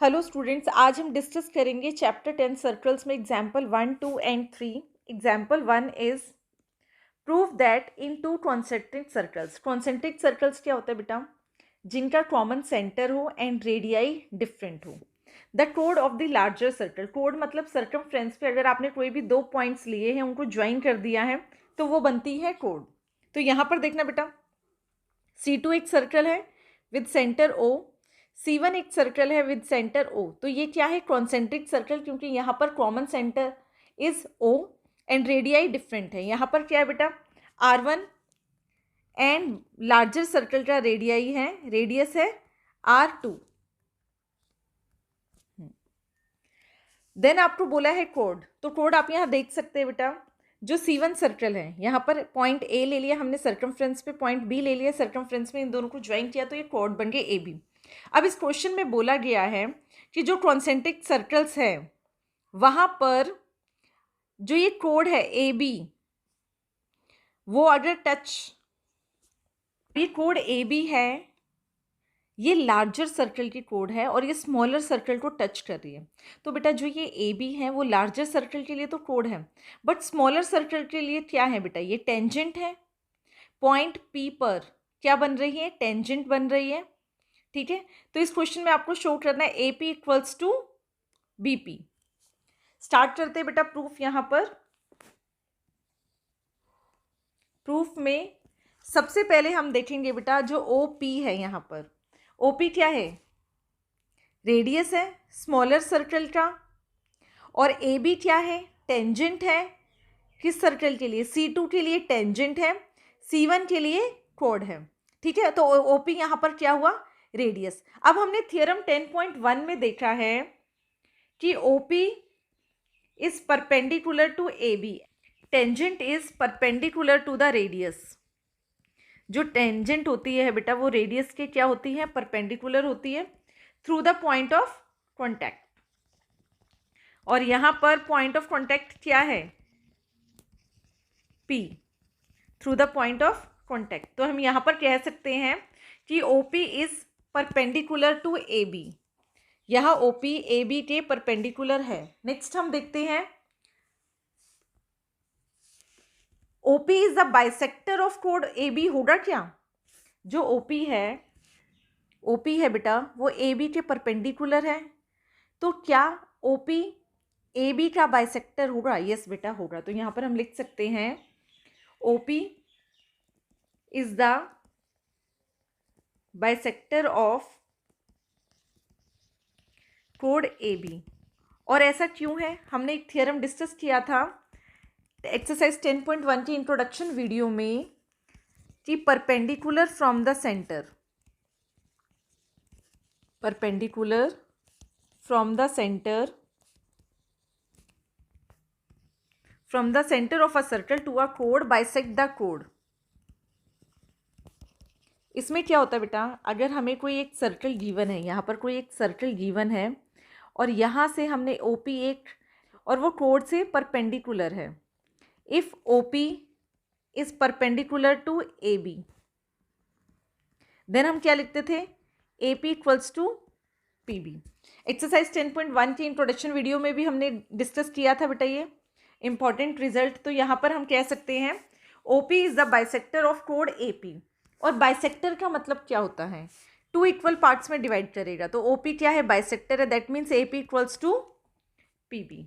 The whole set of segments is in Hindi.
हेलो स्टूडेंट्स, आज हम डिस्कस करेंगे चैप्टर 10 सर्कल्स में example 1, 2 and 3। Example 1 is prove that in to concentric circles. Concentric circles क्या होता है बेटा? जिनका कॉमन सेंटर हो एंड रेडियाई डिफरेंट हो। The code of the larger circle, code मतलब सर्कमफ्रेंस पे अगर आपने कोई भी दो पॉइंट्स लिए हैं, उनको ज्वाइन कर दिया है तो वो बनती है कोड। तो यहाँ पर देखना बेटा, C2 एक सर्कल है विद सेंटर O, C1 एक सर्कल है विद सेंटर O। तो ये क्या है? कॉन्सेंट्रिक सर्कल, क्योंकि यहाँ पर common centre is O and radii different है। यहाँ पर क्या है बेटा? R1 एंड लार्जर सर्कल का रेडियाई है, रेडियस है R2। देन आपको बोला है कोड, तो कोड आप यहाँ देख सकते हैं बेटा। जो C1 सर्कल है, यहाँ पर पॉइंट A ले लिया हमने, सर्कमफ्रेंस पे पॉइंट B ले लिया, सर्कमफ्रेंस में इन दोनों को ज्वाइन किया तो ये कोड बन गए AB। अब इस क्वेश्चन में बोला गया है कि जो कॉन्सेंट्रिक सर्कल्स है वहाँ पर जो ये कोड है AB, वो अगर टच, ये कोड AB है, ये लार्जर सर्कल की कोड है और ये स्मॉलर सर्कल को टच कर रही है। तो बेटा जो ये AB है वो लार्जर सर्कल के लिए तो कोड है, बट स्मॉलर सर्कल के लिए क्या है बेटा? ये टेंजेंट है। पॉइंट P पर क्या बन रही है? टेंजेंट बन रही है। ठीक है, तो इस क्वेश्चन में आपको शो करना है AP equals to BP। Start करते हैं बेटा प्रूफ। यहाँ पर प्रूफ में सबसे पहले हम देखेंगे बेटा जो OP है, यहाँ पर OP क्या है? रेडियस है स्मॉलर सर्कल का। और AB क्या है? टेंजेंट है। किस सर्कल के लिए? C2 के लिए टेंजेंट है, C1 के लिए कोड है। ठीक है, तो OP यहाँ पर क्या हुआ? रेडियस। अब हमने थियरम 10.1 में देखा है कि OP is perpendicular to AB, tangent is perpendicular to the radius. जो टेंजेंट होती है बेटा वो रेडियस के क्या होती है? परपेंडिकुलर होती है through the point of contact. और यहाँ पर पॉइंट ऑफ कॉन्टैक्ट क्या है? P, through the point of contact. तो हम यहाँ पर कह सकते हैं कि OP is perpendicular to AB। यह OP AB के परपेंडिकुलर है। नेक्स्ट हम देखते हैं OP is the bisector of कोड AB। होगा क्या? जो OP है बेटा वो AB के परपेंडिकुलर है, तो क्या OP AB का बाइसेक्टर होगा? यस बेटा होगा। तो यहाँ पर हम लिख सकते हैं OP is the bisector of कोड AB। और ऐसा क्यों है? हमने एक थियरम डिस्कस किया था एक्सरसाइज 10.1 की इंट्रोडक्शन वीडियो में कि perpendicular from the centre, perpendicular from the centre of a circle to a code bisect the code. इसमें क्या होता है बेटा? अगर हमें कोई एक सर्कल गिवन है, यहाँ पर कोई एक सर्कल गिवन है और यहाँ से हमने OP एक, और वो कोड से परपेंडिकुलर है। If OP is perpendicular to AB, then हम क्या लिखते थे? AP equals to PB। Exercise 10.1 की इंट्रोडक्शन वीडियो में भी हमने डिस्कस किया था बेटा ये इंपॉर्टेंट रिजल्ट। तो यहाँ पर हम कह सकते हैं OP is the bisector of कोड AP। और बाइसेक्टर का मतलब क्या होता है? टू इक्वल पार्ट्स में डिवाइड करेगा। तो OP क्या है? बाइसेक्टर है। That means AP equals to PB।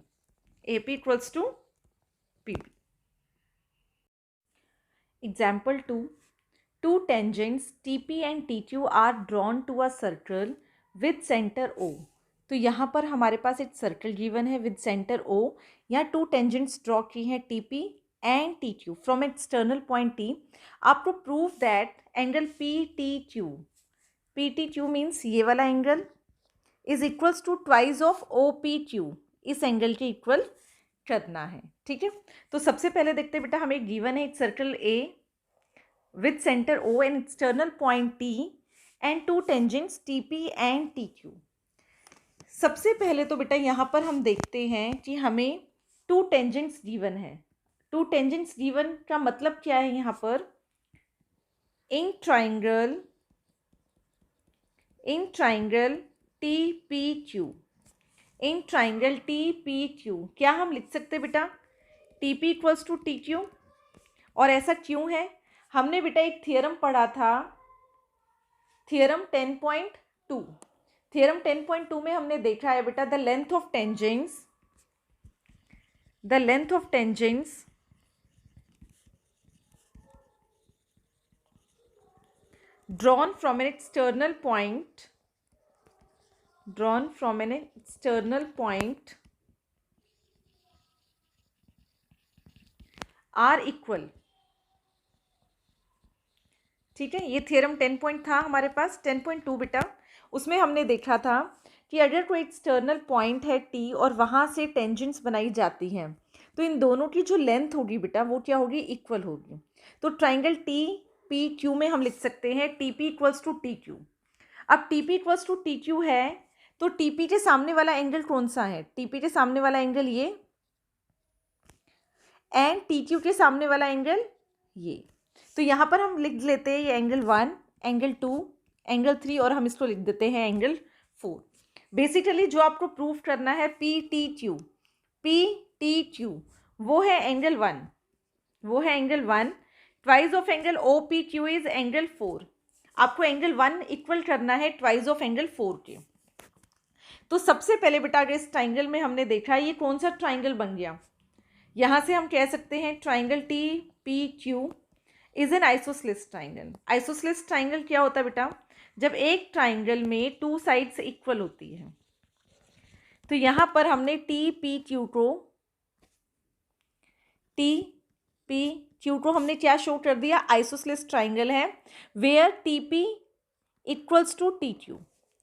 AP equals to PB। Example 2, two tangents TP and TQ are drawn to a circle with center O। तो यहाँ पर हमारे पास एक सर्कल गिवन है विद सेंटर O। यहाँ टू टेंजेंट्स ड्रॉ की हैं TP and TQ from external point T। आपको prove that angle PTQ means ये वाला angle is equals to twice of OPQ। इस एंगल के इक्वल करना है। ठीक है, तो सबसे पहले देखते हैं बेटा, हमें गिवन है एक circle A with center O and external point T and two tangents TP and TQ। सबसे पहले तो बेटा यहाँ पर हम देखते हैं कि हमें टू टेंजेंट्स गिवन है। टू टेंजेंट्स गिवन का मतलब क्या है? यहाँ पर in triangle T P Q, in triangle T P Q क्या हम लिख सकते हैं बेटा? T P equals to T Q. और ऐसा क्यों है? हमने बेटा एक थियरम पढ़ा था, थियरम 10.2। थियरम 10.2 में हमने देखा है बेटा, the length of tangents drawn from an external point are equal। ठीक है, ये थियरम 10 पॉइंट था हमारे पास। 10.2 बेटा, उसमें हमने देखा था कि अगर कोई एक्सटर्नल पॉइंट है टी और वहाँ से टेंजेंट्स बनाई जाती हैं, तो इन दोनों की जो लेंथ होगी बेटा वो क्या होगी? इक्वल होगी। तो ट्राइंगल टी पी क्यू में हम लिख सकते हैं T P equals to T Q. अब T P equals to T Q है, तो टी पी के सामने वाला एंगल कौन सा है? टी पी के सामने वाला एंगल ये, एंड टी क्यू के सामने वाला एंगल ये। तो यहाँ पर हम लिख लेते हैं ये एंगल 1, एंगल 2, एंगल 3, और हम इसको लिख देते हैं एंगल 4। बेसिकली जो आपको प्रूव करना है पी टी क्यू वो है angle 1, twice of angle O P Q is angle 4। आपको एंगल 1 इक्वल करना है ट्वाइस ऑफ एंगल 4 के। तो सबसे पहले बेटा अगर इस ट्राइंगल में हमने देखा ये कौन सा ट्राइंगल बन गया, यहाँ से हम कह सकते हैं triangle T P Q is an isosceles triangle. Isosceles triangle क्या होता है बेटा? जब एक ट्राइंगल में टू साइड्स इक्वल होती है। तो यहाँ पर हमने टी पी क्यू को हमने क्या शो कर दिया? आइसोसेलेस ट्राइंगल है where T P equals to T Q.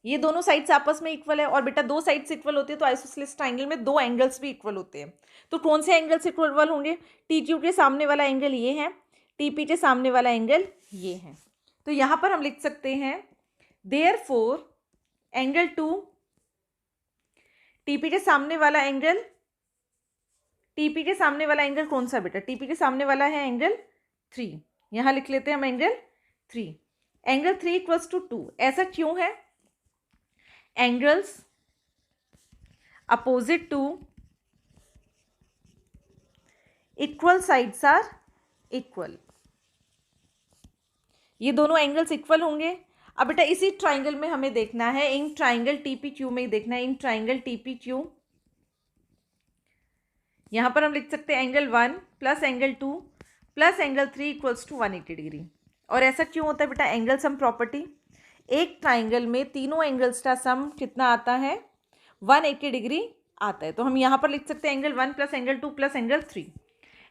ये दोनों साइड्स आपस में इक्वल है, और बेटा दो साइड्स इक्वल होती है तो आइसोसेलेस ट्राइंगल में दो एंगल्स भी इक्वल होते हैं। तो कौन से एंगल्स इक्वल होंगे? टी क्यू के सामने वाला एंगल ये है, टी पी के सामने वाला एंगल ये है। तो यहाँ पर हम लिख सकते हैं देयरफॉर एंगल 2, टीपी के सामने वाला एंगल, टीपी के सामने वाला एंगल कौन सा बेटा? टीपी के सामने वाला है एंगल 3। यहाँ लिख लेते हैं हम एंगल 3। Angle 3 equals to 2। ऐसा क्यों है? Angles opposite to equal sides are equal. ये दोनों एंगल्स इक्वल होंगे। अब बेटा इसी ट्राइंगल में हमें देखना है, इन ट्राइंगल टीपी क्यू में ही देखना है, इन ट्राइंगल टीपी क्यू। यहाँ पर हम लिख सकते हैं angle 1 plus angle 2 plus angle 3 equals to 180 degree. और ऐसा क्यों होता है बेटा? Angle sum property. एक ट्राइंगल में तीनों एंगल्स का सम कितना आता है? 180 डिग्री आता है। तो हम यहाँ पर लिख सकते हैं angle 1 plus angle 2 plus angle 3।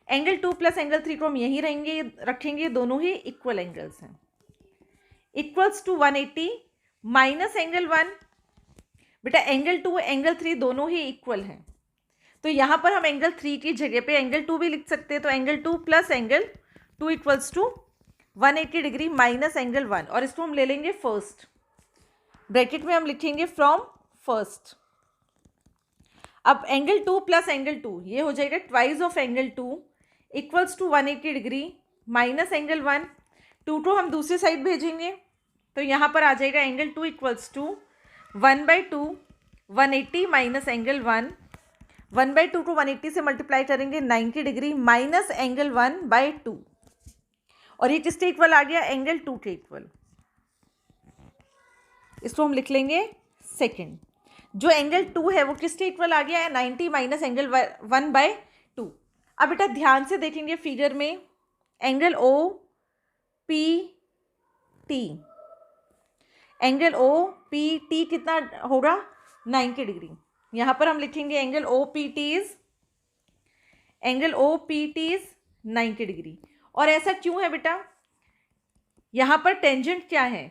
Angle 2 plus angle 3 को हम यहीं रखेंगे, दोनों ही इक्वल एंगल्स हैं। Equals to 180 minus angle 1। बेटा एंगल 2 एंगल 3 दोनों ही इक्वल हैं, तो यहाँ पर हम एंगल 3 की जगह पे एंगल 2 भी लिख सकते हैं। तो angle 2 plus angle 2 equals to 180 degree minus angle 1, और इसको हम ले लेंगे फर्स्ट, ब्रैकेट में हम लिखेंगे फ्रॉम फर्स्ट। अब एंगल 2 प्लस एंगल 2 ये हो जाएगा twice of angle 2 equals to 180 degree minus angle 1। 2 को हम दूसरी साइड भेजेंगे, तो यहाँ पर आ जाएगा angle 2 equals to 1/2 180 minus angle 1। 1/2 को 180 से मल्टीप्लाई करेंगे 90 डिग्री माइनस एंगल 1/2, और ये किसके इक्वल आ गया? एंगल 2 के इक्वल। इसको हम लिख लेंगे सेकेंड। जो एंगल 2 है वो किसके इक्वल आ गया है? 90 माइनस एंगल 1/2। अब बेटा ध्यान से देखेंगे फिगर में, angle O P T, angle O P T कितना होगा? 90 डिग्री। यहाँ पर हम लिखेंगे angle O P T is 90 degree. और ऐसा क्यों है बेटा? यहाँ पर टेंजेंट क्या है?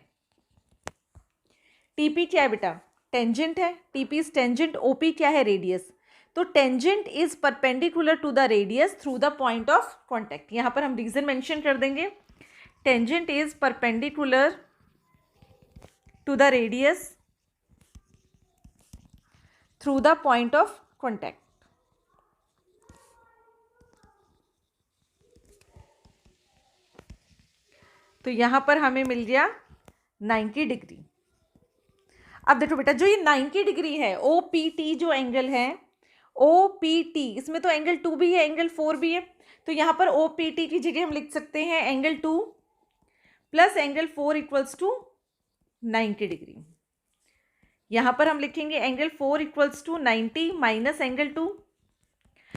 टीपी क्या है बेटा? टेंजेंट है। टीपी इज टेंजेंट, ओपी क्या है? रेडियस। तो tangent is perpendicular to the radius through the point of contact. यहाँ पर हम रीजन मेंशन कर देंगे, tangent is perpendicular to the radius through the point of contact. तो यहाँ पर हमें मिल गया 90 डिग्री। अब देखो बेटा, जो ये 90 डिग्री है, ओ पी टी जो एंगल है, ओ पी टी, इसमें तो एंगल 2 भी है, एंगल 4 भी है, तो यहाँ पर ओ पी टी की जगह हम लिख सकते हैं angle 2 plus angle 4 equals to 90 degree. यहाँ पर हम लिखेंगे angle 4 equals to 90 minus angle 2।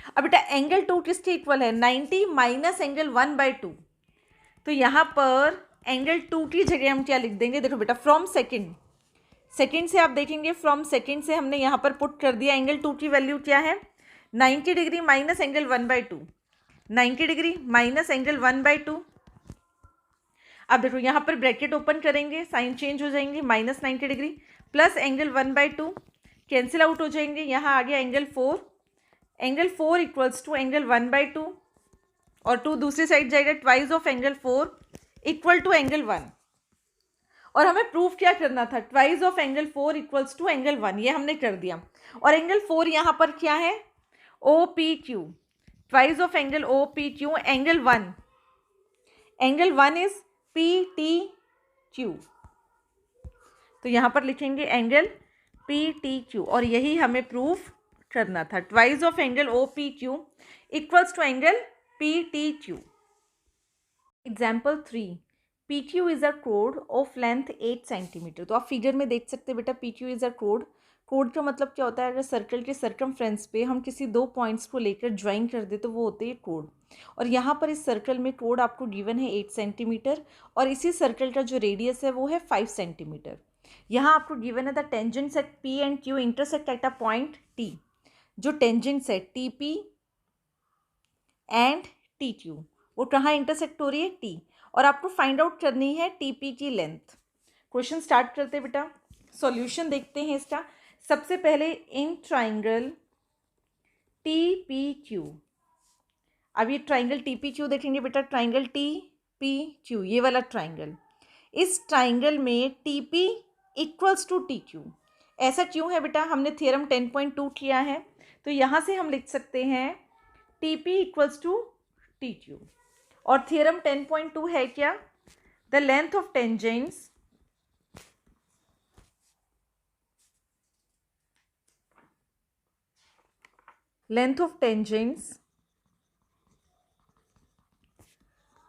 अब बेटा एंगल 2 किसके इक्वल है? 90 माइनस एंगल 1/2। तो यहाँ पर एंगल 2 की जगह हम क्या लिख देंगे? देखो बेटा, फ्रॉम सेकेंड से आप देखेंगे, फ्रॉम सेकेंड से हमने यहाँ पर पुट कर दिया। एंगल 2 की वैल्यू क्या है? 90 degree minus angle 1/2, 90 degree minus angle 1/2। अब देखो यहाँ पर ब्रैकेट ओपन करेंगे, साइन चेंज हो जाएंगे, minus 90 degree plus angle 1/2 cancel out हो जाएंगे। यहाँ आ गया angle 4, angle 4 equals to angle 1/2 और 2 दूसरी साइड जाएगा, twice of angle 4 equal to angle 1। और हमें प्रूफ क्या करना था? Twice of angle 4 equals to angle 1, ये हमने कर दिया। और एंगल 4 यहाँ पर क्या है? O P Q, twice of angle O P Q, angle 1, angle 1 is P T Q. तो यहाँ पर लिखेंगे एंगल पी टी क्यू, और यही हमें प्रूफ करना था। Twice of angle O P Q equals to angle P T Q. Example 3, P Q is a कोड ऑफ लेंथ 8 सेंटीमीटर। तो आप फिगर में देख सकते हैं बेटा, पी क्यू इज अ कोड। कोड का मतलब क्या होता है? अगर सर्कल के सर्कमफ्रेंस पे हम किसी 2 पॉइंट्स को लेकर ज्वाइन कर दे तो वो होते हैं कोड। और यहाँ पर इस सर्कल में कोड आपको गिवन है 8 सेंटीमीटर, और इसी सर्कल का जो रेडियस है वो है 5 सेंटीमीटर। यहाँ आपको गिवन है the tangents at P and Q intersect at a point T. जो टेंजेंट्स है T P and T Q, वो कहाँ इंटरसेक्ट हो रही है? टी। और आपको फाइंड आउट करनी है टी पी की लेंथ। क्वेश्चन स्टार्ट करते हैं बेटा, सॉल्यूशन देखते हैं इसका। सबसे पहले इन ट्राइंगल टी पी क्यू, अब ये ट्राइंगल टी पी क्यू देखेंगे बेटा, ट्राइंगल टी पी क्यू, ये वाला ट्राइंगल, इस ट्राइंगल में T P equals to T Q. ऐसा क्यों है बेटा? हमने थ्योरम 10.2 किया है, तो यहाँ से हम लिख सकते हैं T P equals to T Q. और थ्योरम 10.2 है क्या? The length of tangents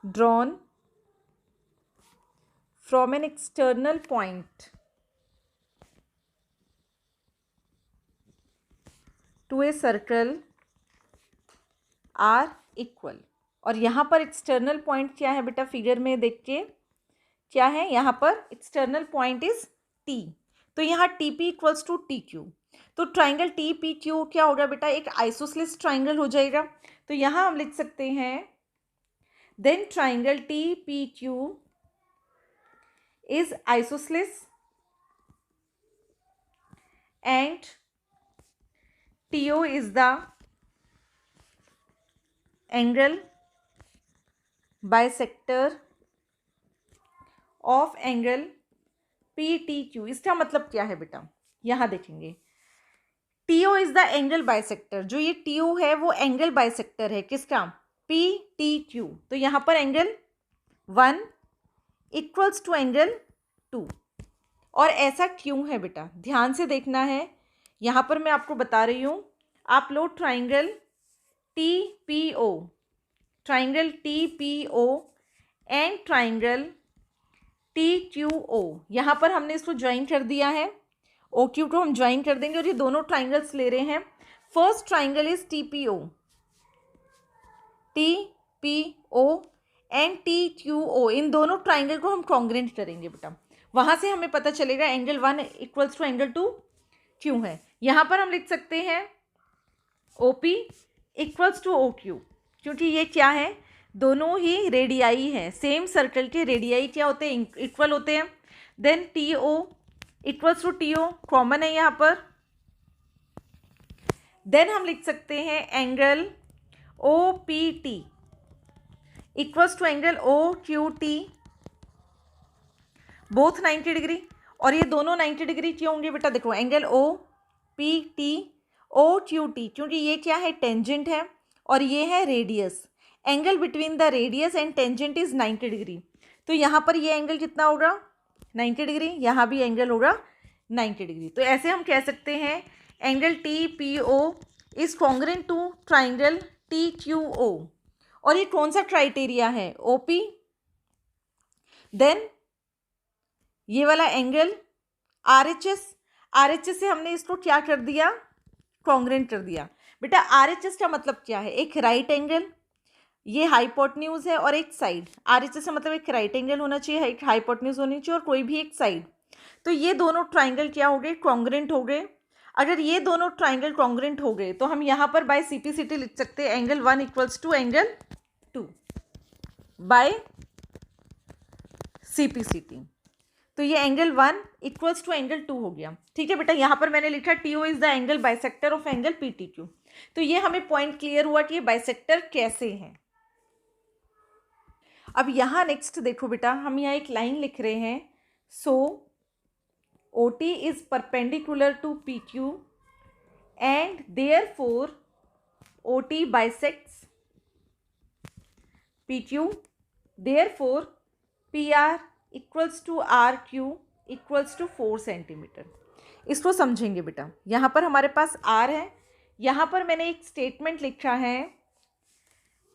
drawn from an external point to a circle are equal। और यहाँ पर एक्सटर्नल पॉइंट क्या है बेटा? फिगर में देख के क्या है? यहाँ पर एक्सटर्नल पॉइंट इज टी, तो यहाँ T P equals to T Q. तो ट्राइंगल टी पी क्यू क्या होगा बेटा? एक आइसोसेलेस ट्राइंगल हो जाएगा। तो यहाँ हम लिख सकते हैं then triangle T P Q is isosceles and T O is the angle bisector of angle P T Q. इसका मतलब क्या है बेटा? यहाँ देखेंगे T O is the angle bisector, जो ये टीओ है वो एंगल बाइसेक्टर है किसका? P T Q. तो यहाँ पर एंगल 1 इक्वल्स टू एंगल 2। और ऐसा क्यों है बेटा? ध्यान से देखना है, यहाँ पर मैं आपको बता रही हूँ। आप लो triangle T P O, triangle T P O and triangle T Q O, यहाँ पर हमने इसको ज्वाइन कर दिया है, ओ क्यू को हम ज्वाइन कर देंगे, और ये दोनों ट्राइंगल्स ले रहे हैं। First triangle is T P O and T Q O, इन दोनों ट्राइंगल को हम कॉन्ग्रेंट करेंगे बेटा। वहाँ से हमें पता चलेगा एंगल 1 इक्वल्स टू एंगल 2 क्यों है। यहाँ पर हम लिख सकते हैं O P equals to O Q, क्योंकि ये क्या है? दोनों ही रेडियाई हैं, सेम सर्कल के रेडियाई क्या होते हैं? इक्वल होते हैं। Then T O equals to T O, common है यहाँ पर। देन हम लिख सकते हैं angle O P T equals to angle O Q T, both 90 degree. और ये दोनों 90 डिग्री क्यों होंगे बेटा? देखो angle O P T O Q T, क्योंकि ये क्या है? टेंजेंट है, और ये है radius. Angle between the radius and tangent is 90 degree. तो यहाँ पर ये एंगल कितना होगा? 90 डिग्री। यहाँ भी एंगल होगा 90 डिग्री। तो ऐसे हम कह सकते हैं angle T P O is congruent to triangle T Q O. और ये कौन सा क्राइटेरिया है? ओपी। देन ये वाला एंगल आरएचएस। आरएचएस से हमने इसको क्या कर दिया? कॉन्ग्रेंट कर दिया। बेटा आरएचएस का मतलब क्या है? एक राइट एंगल, ये हाइपोटेन्यूज है और एक साइड। आरएचएस का मतलब एक राइट एंगल होना चाहिए, एक हाइपोटेन्यूज होनी चाहिए और कोई भी एक साइड। तो ये दोनों ट्राइंगल क्या हो गए? कॉन्ग्रेंट हो गए। अगर ये दोनों ट्राइंगल कॉन्ग्रेंट हो गए तो हम यहाँ पर बाय सीपीसीटी लिख सकते हैं angle 1 equals to angle 2 by CPCT. तो ये एंगल 1 इक्वल्स टू एंगल 2 हो गया। ठीक है बेटा, यहाँ पर मैंने लिखा T O is the angle bisector of angle P T Q. तो ये हमें पॉइंट क्लियर हुआ कि ये बाइसेक्टर कैसे हैं। अब यहाँ नेक्स्ट देखो बेटा, हम यहाँ एक लाइन लिख रहे हैं, सो OT is perpendicular to PQ and therefore OT bisects PQ, therefore PR equals to RQ equals to 4 centimetre. इसको समझेंगे बेटा। यहाँ पर हमारे पास R है, यहाँ पर मैंने एक स्टेटमेंट लिखा है।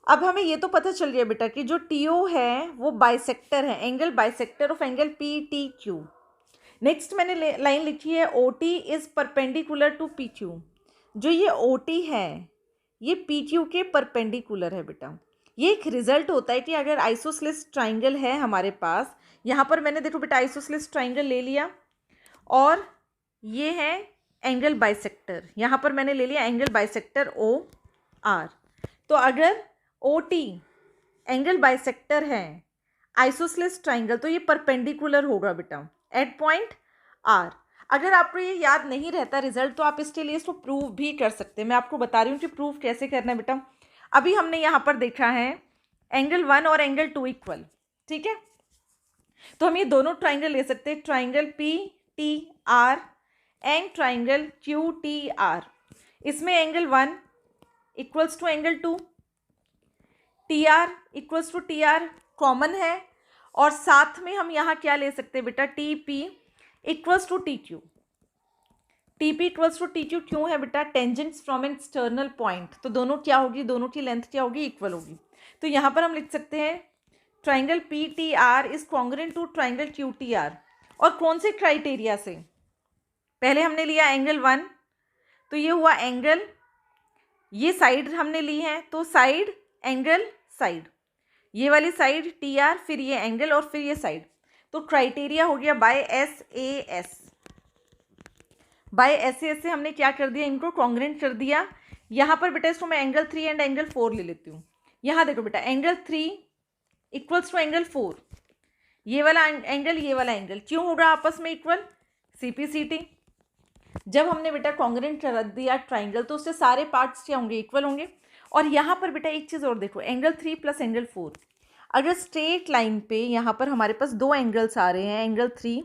अब हमें ये तो पता चल गया बेटा कि जो TO है वो बाइसेक्टर है, angle bisector of angle PTQ। Next मैंने लाइन लिखी है OT is perpendicular to PQ। जो ये OT है ये PQ के परपेंडिकुलर है बेटा। ये एक रिजल्ट होता है कि अगर आइसोसेलेस ट्राइंगल है हमारे पास, यहाँ पर मैंने देखो बेटा आइसोसेलेस ट्राइंगल ले लिया और ये है एंगल बाइसेक्टर, यहाँ पर मैंने ले लिया एंगल बाइसेक्टर OR। तो अगर OT एंगल बाइसेक्टर है आइसोसेलेस ट्राइंगल तो ये परपेंडिकुलर होगा बेटा एट पॉइंट R। अगर आपको ये याद नहीं रहता रिजल्ट तो आप इसके लिए इसको प्रूव भी कर सकते हैं। मैं आपको बता रही हूँ कि प्रूव कैसे करना है बेटा। अभी हमने यहाँ पर देखा है एंगल 1 और एंगल 2 इक्वल, ठीक है। तो हम ये दोनों ट्राइंगल ले सकते हैं, triangle PTR and triangle QTR। इसमें angle 1 equals to angle 2, TR equals to TR common है और साथ में हम यहाँ क्या ले सकते हैं बेटा? TP equals to TQ। TP equals to TQ क्यों है बेटा? Tangents from an external point. तो दोनों क्या होगी? दोनों की लेंथ क्या होगी? इक्वल होगी। तो यहाँ पर हम लिख सकते हैं triangle PTR is congruent to triangle QTR। और कौन से क्राइटेरिया से? पहले हमने लिया एंगल 1, तो ये हुआ एंगल, ये साइड हमने ली है तो साइड एंगल साइड, ये वाली साइड TR, फिर ये एंगल और फिर ये साइड। तो क्राइटेरिया हो गया बाय SAS। बाय SAS से हमने क्या कर दिया? इनको कॉन्ग्रेंट कर दिया। यहाँ पर बेटा इसको मैं एंगल 3 एंड एंगल 4 ले लेती हूँ। यहाँ देखो बेटा एंगल 3 इक्वल्स टू एंगल 4, ये वाला एंगल ये वाला एंगल क्यों होगा आपस में इक्वल? CPCT। जब हमने बेटा कॉन्ग्रेंट कर दिया ट्राइंगल तो उससे सारे पार्ट्स क्या होंगे? इक्वल होंगे। और यहाँ पर बेटा एक चीज़ और देखो, एंगल 3 प्लस एंगल 4, अगर स्ट्रेट लाइन पे यहाँ पर हमारे पास दो एंगल्स आ रहे हैं, एंगल 3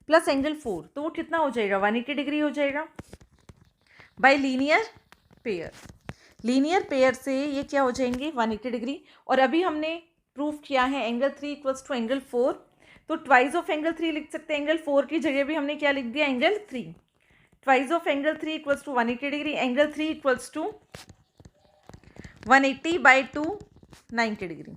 प्लस एंगल 4, तो वो कितना हो जाएगा? 180 डिग्री हो जाएगा bye linear pair. Linear pair से ये क्या हो जाएंगे? 180 डिग्री। और अभी हमने प्रूफ किया है एंगल 3 इक्वल्स टू एंगल 4, तो ट्वाइस ऑफ एंगल 3 लिख सकते हैं। एंगल 4 की जगह भी हमने क्या लिख दिया? Angle 3। Twice of angle 3 equals to 180 degree, angle 3 equals to 180 by 2 90 degree.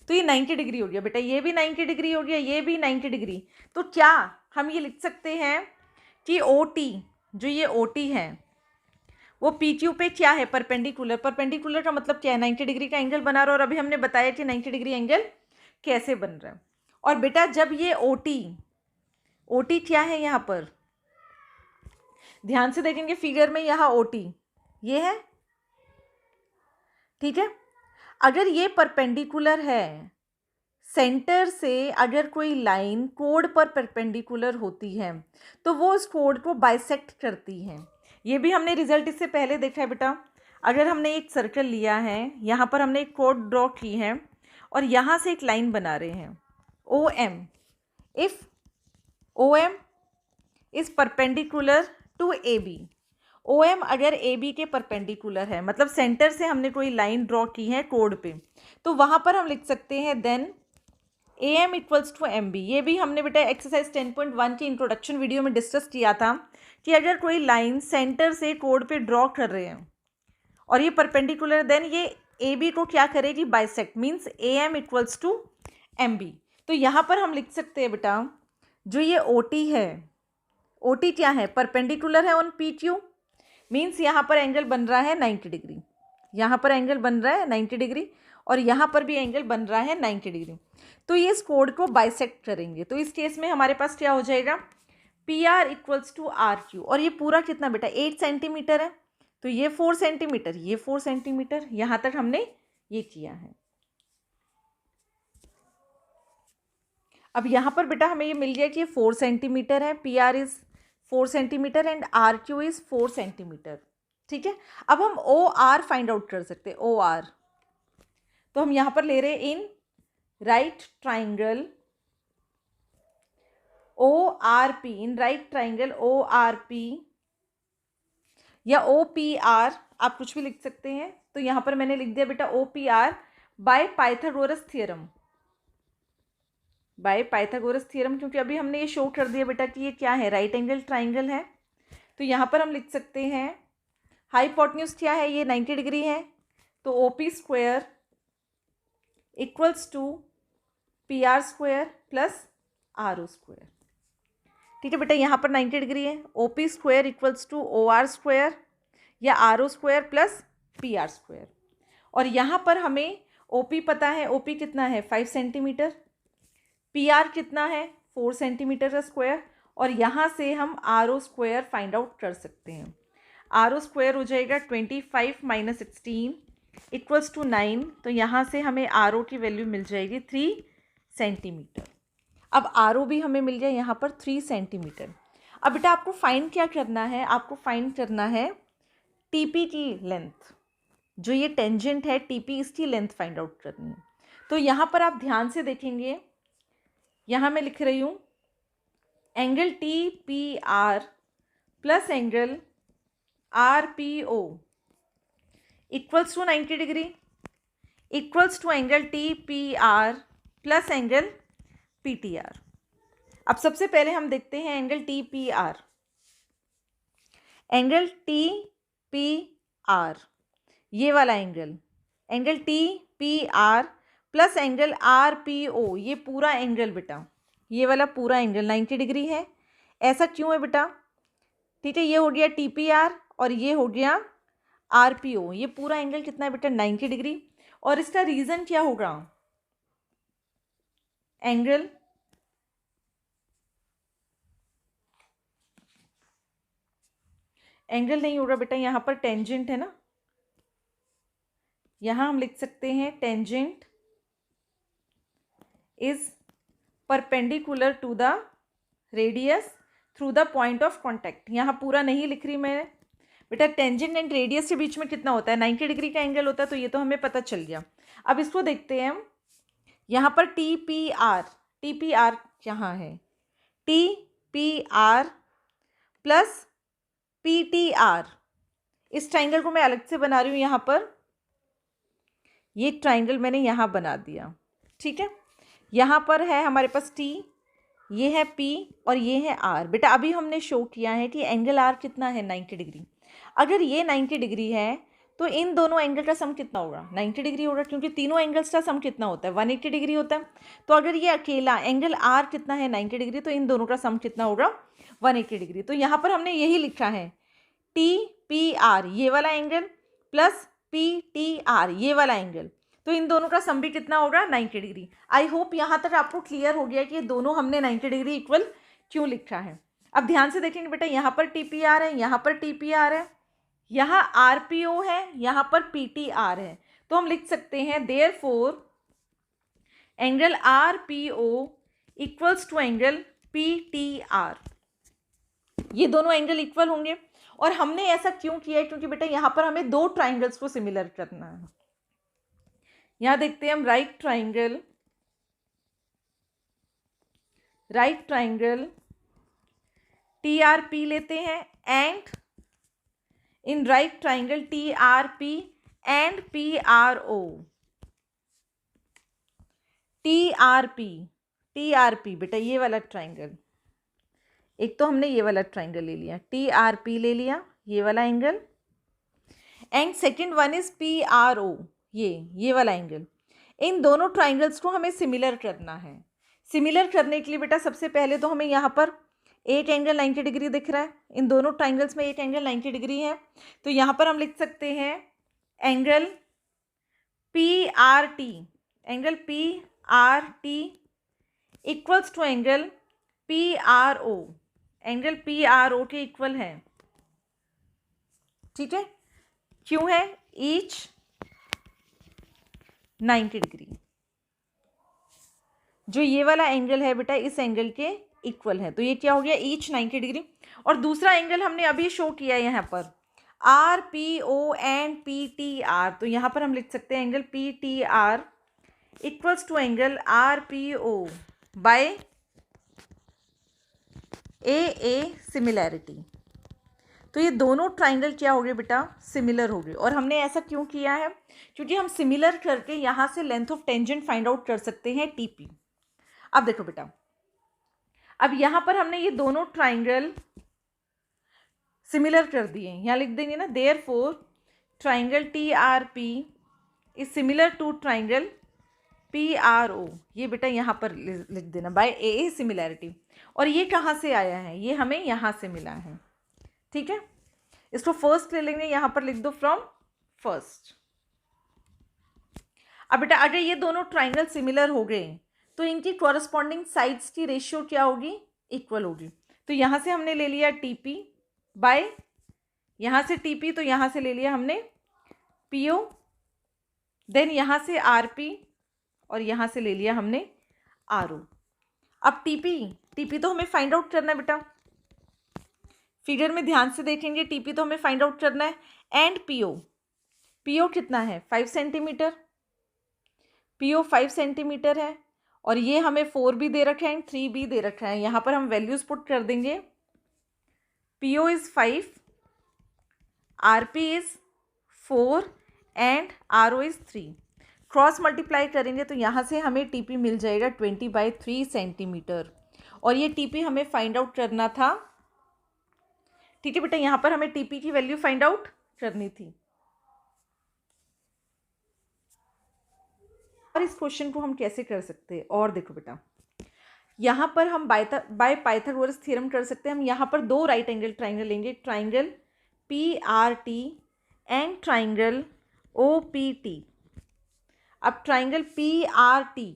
तो ये 90 डिग्री हो गया बेटा, ये भी 90 डिग्री हो गया, ये भी 90 डिग्री। तो क्या हम ये लिख सकते हैं कि OT, जो ये OT है वो PQ पे क्या है? परपेंडिकुलर। परपेंडिकुलर का मतलब क्या है? 90 डिग्री का एंगल बना रहा है। और अभी हमने बताया कि 90 डिग्री एंगल कैसे बन रहा है। और बेटा जब ये OT क्या है? यहाँ पर ध्यान से देखेंगे फिगर में, यहाँ OT ये है, ठीक है। अगर ये परपेंडिकुलर है, सेंटर से अगर कोई लाइन कोड पर परपेंडिकुलर होती है तो वो उस कोड को बाइसेक्ट करती है। ये भी हमने रिजल्ट इससे पहले देखा है बेटा। अगर हमने एक सर्कल लिया है, यहाँ पर हमने एक कोड ड्रॉ की है और यहाँ से एक लाइन बना रहे हैं OM। If OM is perpendicular to AB, OM अगर AB के परपेंडिकुलर है, मतलब सेंटर से हमने कोई लाइन ड्रॉ की है कोड पे, तो वहाँ पर हम लिख सकते हैं then A M equals to M B. ये भी हमने बेटा एक्सरसाइज 10.1 की इंट्रोडक्शन वीडियो में डिस्कस किया था कि अगर कोई लाइन सेंटर से कोड पे ड्रॉ कर रहे हैं और ये परपेंडिकुलर, देन ये ए बी को क्या करेगी, bisect, means A M equals to M B. तो यहाँ पर हम लिख सकते हैं बेटा जो ये ओ टी है, ओ टी क्या है, परपेंडिकुलर है ऑन पी क्यू, मीन्स यहाँ पर एंगल बन रहा है 90 डिग्री, यहाँ पर एंगल बन रहा है 90 डिग्री और यहाँ पर भी एंगल बन रहा है 90 डिग्री। तो ये इस कोड को बाइसेक्ट करेंगे। तो इस केस में हमारे पास क्या हो जाएगा, P R equals to R Q. और ये पूरा कितना बेटा 8 सेंटीमीटर है, तो ये 4 सेंटीमीटर, ये 4 सेंटीमीटर, यहाँ तक हमने ये किया है। अब यहाँ पर बेटा हमें ये मिल गया कि ये 4 सेंटीमीटर है, P R is 4 centimetre and R Q is 4 centimetre. ठीक है, अब हम ओ आर फाइंड आउट कर सकते हैं, ओ आर। तो हम यहाँ पर ले रहे हैं in right triangle O R P, in right triangle O R P या ओ पी आर, आप कुछ भी लिख सकते हैं। तो यहाँ पर मैंने लिख दिया बेटा O P R by Pythagoras theorem, by Pythagoras theorem, क्योंकि अभी हमने ये शो कर दिया बेटा कि ये क्या है, राइट एंगल ट्राइंगल है। तो यहाँ पर हम लिख सकते हैं हाइपोटेन्यूज क्या है, ये 90 डिग्री है, तो O P square equals to P R square plus R O square. ठीक है बेटा, यहाँ पर 90 डिग्री है, O P square equals to O R square या R O square plus P R square. और यहाँ पर हमें ओ पी पता है, ओ पी कितना है 5 सेंटीमीटर, पी आर कितना है 4 सेंटीमीटर का स्क्वायर, और यहाँ से हम R O square find out कर सकते हैं। आर ओ स्क्वायर हो जाएगा 25 माइनस 16 इक्वल्स टू 9। तो यहाँ से हमें आर ओ की वैल्यू मिल जाएगी 3 सेंटीमीटर। अब आर ओ भी हमें मिल गया यहाँ पर 3 सेंटीमीटर। अब बेटा आपको फाइंड क्या करना है, आपको फाइंड करना है टी पी की लेंथ, जो ये टेंजेंट है टी पी, इसकी लेंथ फाइंड आउट करनी है। तो यहाँ पर आप ध्यान से देखेंगे, यहाँ मैं लिख रही हूँ angle T P R plus angle R P O equals to 90 degree equals to angle T P R plus angle P T R. अब सबसे पहले हम देखते हैं angle T P R. Angle T P R, ये वाला angle, angle T P R plus angle R P O, ये पूरा एंगल बेटा, ये वाला पूरा एंगल 90 डिग्री है। ऐसा क्यों है बेटा, ठीक है, ये हो गया टी पी आर और ये हो गया आर पी ओ, ये पूरा एंगल कितना है बेटा 90 डिग्री। और इसका रीज़न क्या होगा, एंगल नहीं होगा बेटा, यहाँ पर टेंजेंट है ना, यहाँ हम लिख सकते हैं tangent is perpendicular to the radius through the point of contact. यहाँ पूरा नहीं लिख रही मैं बेटा, टेंजेंट एंड रेडियस के बीच में कितना होता है 90 डिग्री का एंगल होता है, तो ये तो हमें पता चल गया। अब इसको देखते हैं हम, यहाँ पर टी पी आर यहाँ है, T P R plus P T are. इस ट्राइंगल को मैं अलग से बना रही हूँ, यहाँ पर ये ट्राइंगल मैंने यहाँ बना दिया। ठीक है, यहाँ पर है हमारे पास टी, ये है पी और ये है आर। बेटा अभी हमने शो किया है कि एंगल आर कितना है 90 डिग्री। अगर ये 90 डिग्री है तो इन दोनों एंगल का सम कितना होगा 90 डिग्री होगा, क्योंकि तीनों एंगल्स का सम कितना होता है 180 डिग्री होता है। तो अगर ये अकेला एंगल आर कितना है 90 डिग्री, तो इन दोनों का सम कितना होगा 180 डिग्री। तो यहाँ पर हमने यही लिखा है टी पी आर ये वाला angle plus P T R ये वाला एंगल, तो इन दोनों का सम भी कितना होगा 90 डिग्री। आई होप यहाँ तक आपको क्लियर हो गया कि ये दोनों हमने 90 डिग्री इक्वल क्यों लिखा है। अब ध्यान से देखेंगे बेटा, यहाँ पर टी पी आर है, यहाँ पर टी पी आर है, यहाँ आर पी ओ है, यहाँ पर पी टी आर है। तो हम लिख सकते हैं therefore angle R P O equals to angle P T R. ये दोनों एंगल इक्वल होंगे। और हमने ऐसा क्यों किया है, क्योंकि बेटा यहाँ पर हमें दो ट्राइंगल्स को सिमिलर करना है। यहाँ देखते हैं हम right triangle T R P लेते हैं and in right triangle T R P and P R O, TRP बेटा ये वाला ट्राइंगल, एक तो हमने ये वाला ट्राइंगल ले लिया, TRP ले लिया ये वाला angle, and second one is PRO, ये वाला एंगल। इन दोनों ट्राइंगल्स को हमें सिमिलर करना है। सिमिलर करने के लिए बेटा सबसे पहले तो हमें यहाँ पर एक एंगल 90 डिग्री दिख रहा है, इन दोनों ट्राइंगल्स में एक एंगल 90 डिग्री है, तो यहाँ पर हम लिख सकते हैं angle PRT, angle PRT equals to angle PRO, angle PRO के इक्वल है। ठीक है, क्यों है? ईच 90 डिग्री, जो ये वाला एंगल है बेटा इस एंगल के इक्वल है, तो ये क्या हो गया? Each 90 degree. और दूसरा एंगल हमने अभी शो किया है यहाँ पर RPO एंड PTR, तो यहाँ पर हम लिख सकते हैं angle PTR equals to angle RPO by AA similarity. तो ये दोनों ट्राइंगल क्या हो गए बेटा? सिमिलर हो गए। और हमने ऐसा क्यों किया है? क्योंकि हम सिमिलर करके यहाँ से length of tangent find out कर सकते हैं TP। अब देखो बेटा, अब यहाँ पर हमने ये दोनों ट्राइंगल सिमिलर कर दिए, यहाँ लिख देंगे ना, therefore triangle TRP is similar to triangle PRO, ये बेटा यहाँ पर लिख देना बाय AA सिमिलैरिटी। और ये कहाँ से आया है? ये हमें यहाँ से मिला है। ठीक है, इसको फर्स्ट ले लेंगे, यहाँ पर लिख दो फ्रॉम फर्स्ट। अब बेटा अगर ये दोनों ट्राइंगल सिमिलर हो गए तो इनकी कॉरस्पॉन्डिंग साइड्स की रेशियो क्या होगी? इक्वल होगी। तो यहाँ से हमने ले लिया TP बाय, यहाँ से TP तो यहाँ से ले लिया हमने PO, देन यहाँ से RP और यहाँ से ले लिया हमने RO। अब TP तो हमें फाइंड आउट करना है बेटा, फिगर में ध्यान से देखेंगे, TP तो हमें फाइंड आउट करना है। एंड PO कितना है? 5 सेंटीमीटर, PO 5 सेंटीमीटर है, और ये हमें 4 भी दे रखा है एंड 3 भी दे रखा है। यहाँ पर हम वैल्यूज पुट कर देंगे, PO is 5, RP is 4 and RO is 3। Cross multiply करेंगे तो यहाँ से हमें TP मिल जाएगा 20/3 सेंटीमीटर, और ये TP हमें फाइंड आउट करना था। ठीक है बेटा, यहाँ पर हमें TP की वैल्यू फाइंड आउट करनी थी। और इस क्वेश्चन को हम कैसे कर सकते हैं? और देखो बेटा, यहाँ पर हम बाय पाइथागोरस थ्योरम कर सकते हैं। हम यहाँ पर दो राइट एंगल ट्राइंगल लेंगे, triangle PRT and triangle OPT। अब ट्राइंगल PRT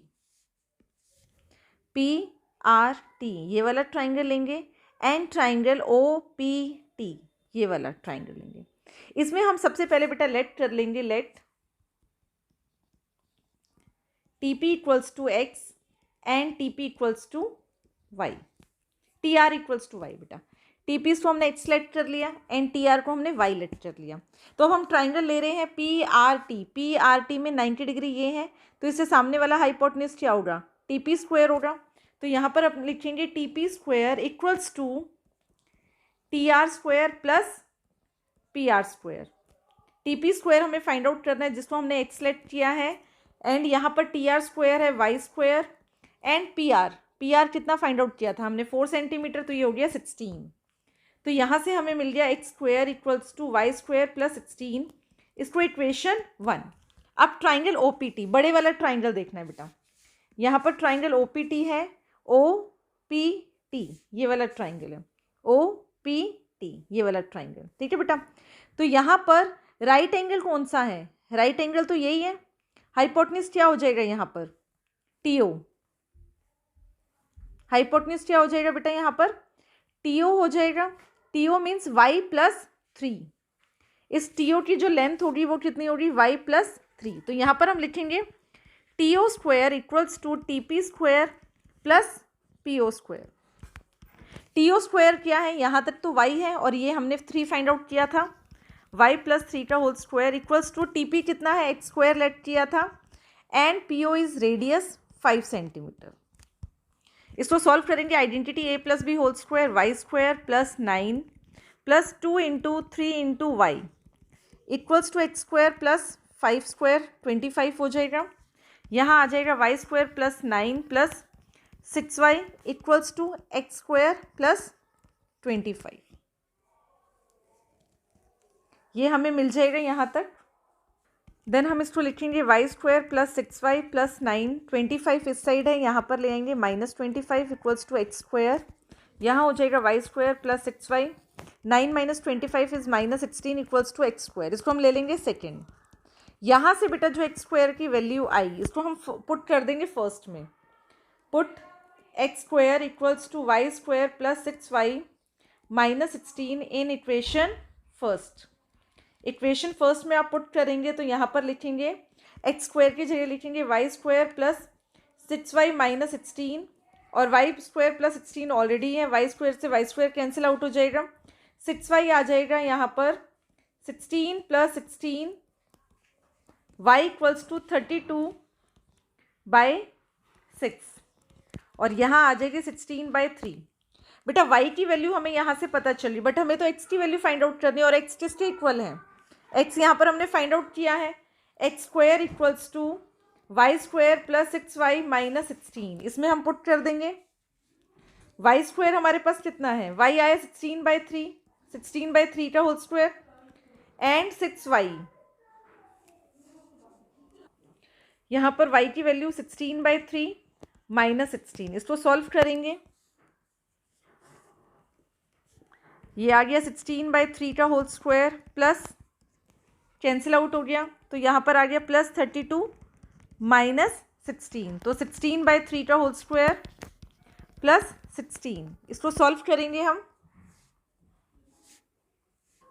ये वाला ट्राइंगल लेंगे एंड ट्राइंगल OPT ये वाला ट्राइंगल लेंगे। इसमें हम सबसे पहले बेटा लेट कर लेंगे, let TP equals to X and TP equals to Y, TR equals to Y। बेटा TP को हमने X लेट कर लिया एंड TR को हमने Y लेट कर लिया। तो अब हम ट्राइंगल ले रहे हैं PRT में 90 डिग्री ये है, तो इससे सामने वाला हाइपोटेन्यूज क्या होगा? TP स्क्वायर होगा। तो यहाँ पर अब लिखेंगे TP square equals to TR square plus PR square. TP square हमें फाइंड आउट करना है जिसको हमने X लेट किया है, एंड यहाँ पर TR स्क्वायर है Y स्क्वायर, एंड PR कितना फाइंड आउट किया था हमने? 4 सेंटीमीटर, तो ये हो गया 16। तो यहाँ से हमें मिल गया X square equals to Y square plus 16, इसको इक्वेशन 1। अब ट्राइंगल OPT, बड़े वाला ट्राइंगल देखना है बेटा, यहाँ पर ट्राइंगल OPT है, OPT ये वाला ट्राइंगल है, OPT ये वाला ट्राइंगल। ठीक है बेटा, तो यहाँ पर राइट एंगल कौन सा है? राइट एंगल तो यही है। हाइपोटेन्यूज क्या हो जाएगा यहाँ पर? TO। हाइपोटेन्यूज क्या हो जाएगा बेटा? यहाँ पर TO हो जाएगा। TO means Y plus 3। इस TO की जो लेंथ होगी वो कितनी होगी? Y plus 3। तो यहाँ पर हम लिखेंगे TO square equals to TP square plus PO square. TO square क्या है? यहाँ तक तो Y है और ये हमने 3 फाइंड आउट किया था, Y प्लस 3 का whole square equals to TP कितना है? X स्क्वायर लेट किया था, and PO is radius 5 centimetre. इसको सॉल्व करेंगे, identity A plus B whole square Y square plus 9 plus 2 into 3 into Y equals to X square plus 5 square 25 हो जाएगा। यहाँ आ जाएगा Y square plus 9 plus 6y equals to X square plus 25। ये हमें मिल जाएगा यहाँ तक। देन हम इसको लिखेंगे Y square plus 6y plus 9, 25 इस साइड है, यहाँ पर ले आएंगे -25 इक्वल्स टू एक्स स्क्वायर। यहाँ हो जाएगा Y square plus 6y, 9 minus 25 is -16 equals to X square. इसको हम ले लेंगे सेकेंड। यहाँ से बेटा जो एक्स स्क्वायर की वैल्यू आई इसको हम पुट कर देंगे फर्स्ट में। Put X square equals to Y square plus 6y -16 in equation first. Equation first में आप पुट करेंगे तो यहाँ पर लिखेंगे एक्स स्क्वायर की जगह लिखेंगे वाई स्क्वायर प्लस 6y -16, और वाई स्क्वायर प्लस 16 ऑलरेडी है, वाई स्क्वायर से वाई स्क्वायर कैंसिल आउट हो जाएगा, 6y आ जाएगा यहाँ पर 16 प्लस 16 y इक्वल्स टू 32/6, और यहाँ आ जाएगी 16/3। बेटा y की वैल्यू हमें यहाँ से पता चली, बट हमें तो x की वैल्यू फाइंड आउट करनी है, और x किसके इक्वल है, x यहाँ पर हमने फाइंड आउट किया है, X square equals to Y square plus 6y -16। इसमें हम पुट कर देंगे वाई स्क्वायर हमारे पास कितना है, y आया 16/3, 16/3 का होल स्क्वायर एंड 6y। यहाँ पर y की वैल्यू 16/3 -16, इसको सॉल्व करेंगे। ये आ गया 16/3 का whole square plus cancel out हो गया, तो यहाँ पर आ गया प्लस 32 -16, तो 16/3 का होल स्क्वायर प्लस 16। इसको सॉल्व करेंगे हम।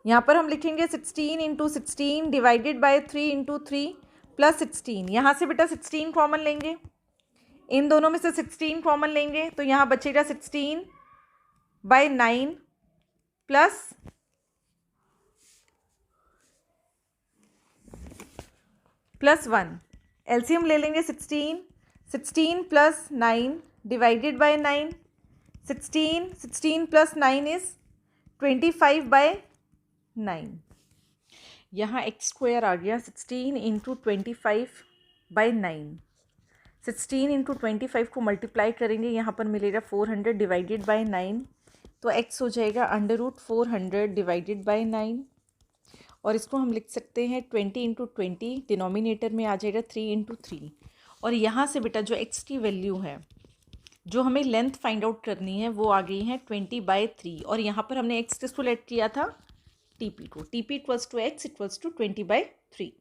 यहाँ पर हम लिखेंगे 16 × 16 डिवाइडेड बाय 3 × 3 प्लस 16। यहाँ से बेटा 16 कॉमन लेंगे, इन दोनों में से 16 कॉमन लेंगे, तो यहाँ बचेगा 16/9 प्लस +1। एलसीएम ले लेंगे 16 plus 9 divided by 9, 16 plus 9 is 25/9। यहाँ एक्स स्क्वायर आ गया 16 × 25/9। 16 × 25 को मल्टीप्लाई करेंगे, यहाँ पर मिलेगा 400 डिवाइडेड बाय 9, तो x हो जाएगा √400 डिवाइडेड बाय 9, और इसको हम लिख सकते हैं 20 × 20, डिनोमिनेटर में आ जाएगा 3 × 3, और यहाँ से बेटा जो x की वैल्यू है, जो हमें लेंथ फाइंड आउट करनी है, वो आ गई है 20/3, और यहाँ पर हमने x किसको लेट किया था, TP को, TP = x = 20/3।